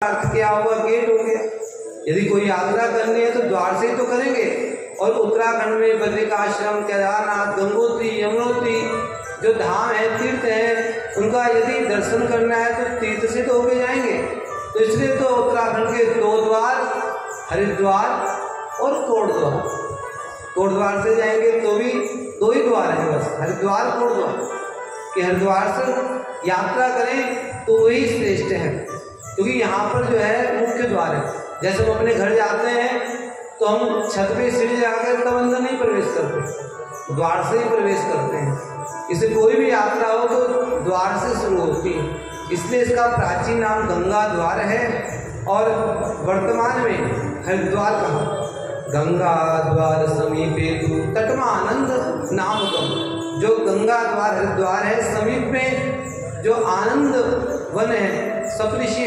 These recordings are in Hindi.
अर्थ क्या हुआ? गेट हो गया। यदि कोई यात्रा करनी है तो द्वार से ही तो करेंगे। और उत्तराखंड में बद्रिकाश्रम, केदारनाथ, गंगोत्री, यमुनोत्री जो धाम है, तीर्थ है, उनका यदि दर्शन करना है तो तीर्थ से तो होके जाएंगे। तो इसलिए तो उत्तराखंड के 2 द्वार, हरिद्वार और कोटद्वार। कोटद्वार से जाएंगे तो भी 2 ही द्वार हैं बस, हरिद्वार कोटद्वार। कि हरिद्वार से यात्रा करें तो वही श्रेष्ठ है, क्योंकि यहाँ पर जो है मुख्य द्वार है। जैसे हम अपने घर जाते हैं तो हम छत पे सीढ़ी लगाकर तब अंदर नहीं प्रवेश करते, द्वार से ही प्रवेश करते हैं। इसे कोई भी यात्रा हो तो द्वार से शुरू होती है, इसलिए इसका प्राचीन नाम गंगा द्वार है। और वर्तमान में हरिद्वार कहा, गंगा द्वार समीपे तु तटमानंद नामकम। जो गंगा द्वार हरिद्वार है, समीप में जो आनंद वन है, सप्तऋषि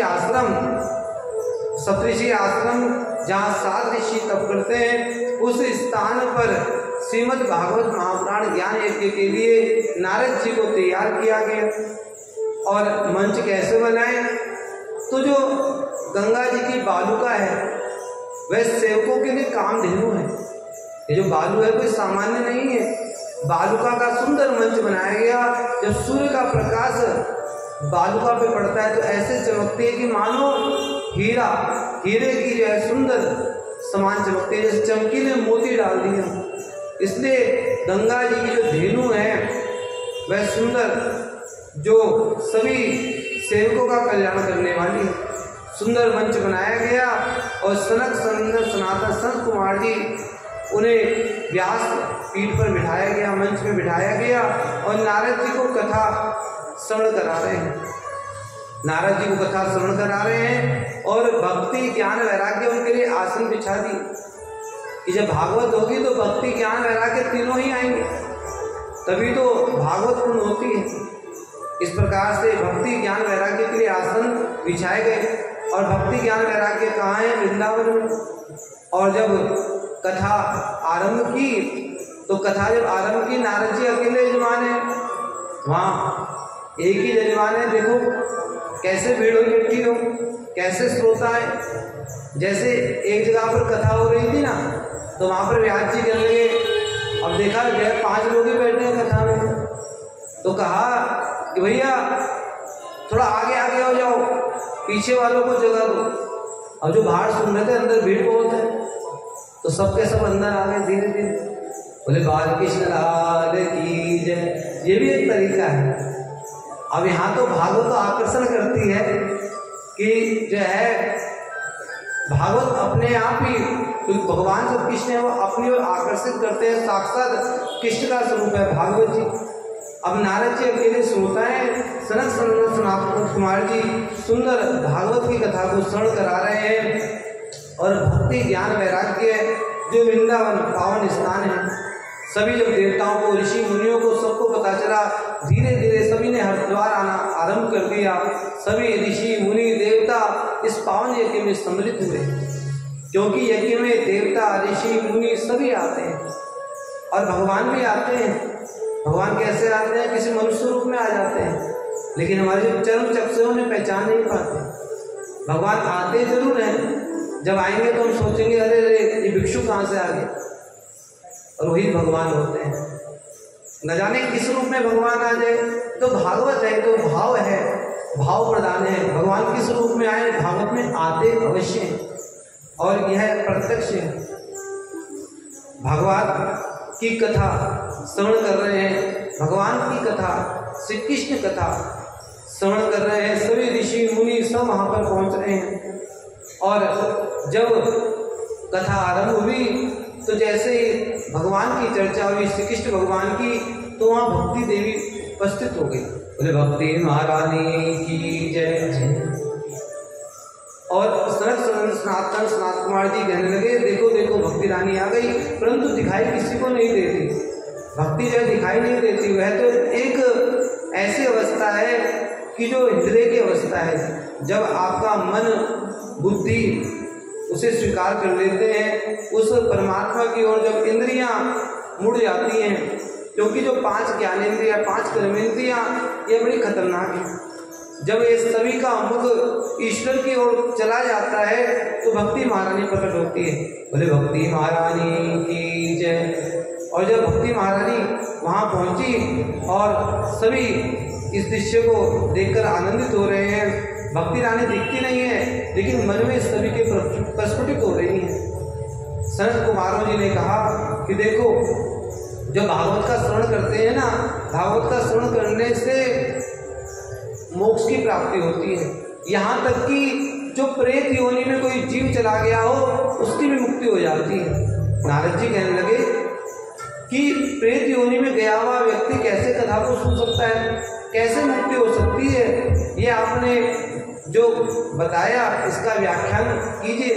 आश्रम जहाँ 7 ऋषि तप करते हैं, उस स्थान पर श्रीमद् भागवत महापुराण ज्ञान यज्ञ के लिए नारद जी को तैयार किया गया। और मंच कैसे बनाए? तो जो गंगा जी की बालुका है वह सेवकों के लिए कामधेनु है। ये जो बालू है कोई सामान्य नहीं है। बालुका का सुंदर मंच बनाया गया। जब सूर्य का प्रकाश बालुका पे पड़ता है तो ऐसे चमकती है कि मानो हीरे की जो है सुंदर समान चमकती है, जैसे चमकीले मोती डाल दिए। इसलिए गंगा जी की जो धेनु है वह सुंदर, जो सभी सेवकों का कल्याण करने वाली है। सुंदर मंच बनाया गया और सनक सनातन संत कुमार जी उन्हें व्यास पीठ पर बिठाया गया, मंच में बिठाया गया और नारद जी को कथा श्रवण करा रहे हैं। नारद जी को कथा श्रवण करा रहे हैं और भक्ति ज्ञान वैराग्य उनके लिए आसन बिछा दी कि जब भागवत होगी तो भक्ति ज्ञान वैराग्य तीनों ही आएंगे, तभी तो भागवत पूर्ण होती है। इस प्रकार से भक्ति ज्ञान वैराग्य के लिए आसन बिछाए गए। और भक्ति ज्ञान वैराग्य कहाँ है? वृंदावन में। और जब कथा आरंभ की तो कथा जब आरंभ की, नारद जी अकेले यजमान है, वहाँ एक ही यजमान है। देखो कैसे भीड़ हो इकट्ठी हो, कैसे श्रोता है। जैसे एक जगह पर कथा हो रही थी ना, तो वहाँ पर व्यास जी करने लगे। अब देखा गया 5 लोग ही बैठे हैं कथा में, तो कहा कि भैया थोड़ा आगे आगे हो जाओ, पीछे वालों को जगह दो। और जो बाहर सुन रहे थे अंदर भीड़ बहुत है, तो सबके सब अंदर आ गए धीरे धीरे। बोले बालकृष्ण लाल की जय। ये भी एक तरीका है। अब यहाँ तो भागवत तो आकर्षण करती है कि जो है भागवत अपने आप ही, क्योंकि भगवान जो कृष्ण है वो अपनी ओर आकर्षित करते हैं। साक्षात कृष्ण का स्वरूप है भागवत जी। अब नारद जी अकेले श्रोता है, सनत कुमार जी सुंदर भागवत की कथा को श्रवण करा रहे हैं। और भक्ति ज्ञान वैराग्य जो वृंदावन पावन स्थान है, सभी जब देवताओं को, ऋषि मुनियों को, सबको पता चला, धीरे धीरे सभी ने हरिद्वार आना आरंभ कर दिया। सभी ऋषि मुनि देवता इस पावन यज्ञ में सम्मिलित हुए, क्योंकि यज्ञ में देवता ऋषि मुनि सभी आते हैं और भगवान भी आते हैं। भगवान कैसे आते हैं? किसी मनुष्य रूप में आ जाते हैं, लेकिन हमारे जो चर्म चक्षु उन्हें पहचान नहीं पाते। भगवान आते जरूर हैं, जब आएंगे तो हम सोचेंगे अरे ये भिक्षु कहाँ से आ गए, और वही भगवान होते हैं। न जाने किस रूप में भगवान आ जाए। तो भागवत है तो भाव है, भाव प्रदान है। भगवान किस रूप में आए? भागवत में आते अवश्य हैं, और यह प्रत्यक्ष है। भागवत की कथा श्रवण कर रहे हैं, भगवान की कथा, श्री कृष्ण कथा श्रवण कर रहे हैं। सभी ऋषि मुनि सब वहाँ पर पहुँच रहे हैं। और जब कथा आरंभ हुई तो जैसे ही भगवान की चर्चा हुई, श्री कृष्ण भगवान की, तो वहाँ भक्ति देवी उपस्थित हो गई। बोले भक्ति महारानी की जय जय। और सनातन कुमार जी कहने लगे, देखो देखो भक्ति रानी आ गई, परंतु दिखाई किसी को नहीं देती। भक्ति जो दिखाई नहीं देती, वह तो एक ऐसी अवस्था है कि जो हृदय की अवस्था है। जब आपका मन बुद्धि उसे स्वीकार कर लेते हैं, उस परमात्मा की ओर जब इंद्रियां मुड़ जाती हैं, क्योंकि जो 5 ज्ञानेंद्रियां, 5 कर्मेंद्रियां, ये बड़ी खतरनाक है। जब ये सभी का मुख ईश्वर की ओर चला जाता है तो भक्ति महारानी प्रकट होती है। बोले भक्ति महारानी की जय। और जब भक्ति महारानी वहाँ पहुँची और सभी इस दृश्य को देखकर आनंदित हो रहे हैं, भक्ति रानी दिखती नहीं है लेकिन मन में सभी के प्रस्फुटित हो रही है। संत कुमारों जी ने कहा कि देखो, जब भागवत का श्रवण करते हैं ना, भागवत का श्रवण करने से मोक्ष की प्राप्ति होती है। यहाँ तक कि जो प्रेत योनि में कोई जीव चला गया हो उसकी भी मुक्ति हो जाती है। नारद जी कहने लगे कि प्रेत योनि में गया हुआ व्यक्ति कैसे कथा को सुन सकता है, कैसे मुक्ति हो सकती है, ये आपने जो बताया इसका व्याख्यान कीजिए।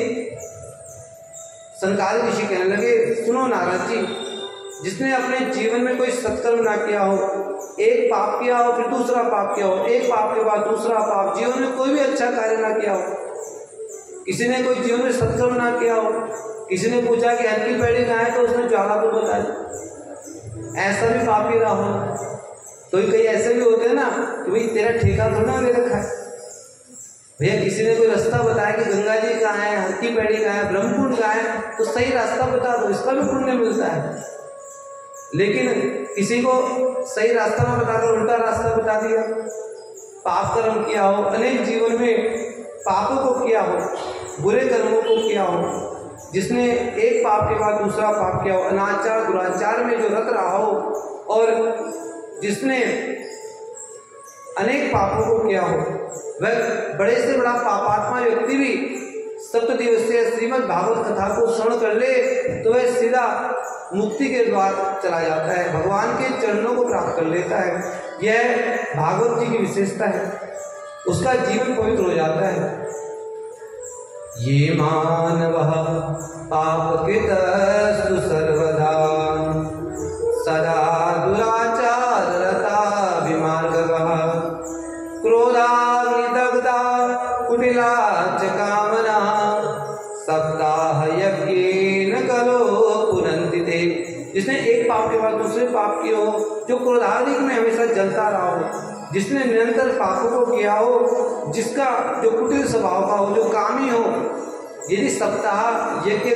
सनकादिक ऋषि कहने लगे, सुनो नारद जी, जिसने अपने जीवन में कोई सत्कर्म ना किया हो, एक पाप किया हो फिर दूसरा पाप किया हो, एक पाप के बाद दूसरा पाप, जीवन में कोई भी अच्छा कार्य ना किया हो, किसी ने कोई जीवन में सत्कर्म ना किया हो, किसी ने पूछा कि हल्की पैड़ी कहाँ है तो उसने ज्वाला को बताया, ऐसा भी पापी रहा हो। तो कई ऐसे भी होते हैं ना कि भाई तेरा ठेका थोड़ा ले रखा है, भैया किसी ने कोई रास्ता बताया कि गंगा जी कहाँ है, हल्की पैड़ी कहाँ है, ब्रह्मकुंड कहाँ है, तो सही रास्ता बता दो, इसका भी पुण्य मिलता है। लेकिन किसी को सही रास्ता ना बताकर उल्टा रास्ता बता दिया, पाप कर्म किया हो, अनेक जीवन में पापों को किया हो, बुरे कर्मों को किया हो, जिसने एक पाप के बाद दूसरा पाप किया हो, अनाचार दुराचार में जो रत रहा हो, और जिसने अनेक पापों को किया हो, वह बड़े से बड़ा पापात्मा व्यक्ति भी 7 दिवसीय श्रीमद् भागवत कथा को श्रवण कर ले तो वह सीधा मुक्ति के द्वार चला जाता है, भगवान के चरणों को प्राप्त कर लेता है। यह भागवत जी की विशेषता है, उसका जीवन पवित्र हो जाता है। ये मानवः पापकृतस्तु सर्वदा सदा दुराचाररता विमार्गवः क्रोधाग्निदग्धा कुटिला च कामना सप्ताह यज्ञेन कलो पुनन्ति ते। जिसने एक पाप के बाद दूसरे पाप किए हो, जो क्रोधादि में हमेशा जलता रहा हो, जिसने निरंतर पापों को किया हो, जिसका जो कुटिल स्वभाव का हो, जो कामी हो, यदि सप्ताह यज्ञ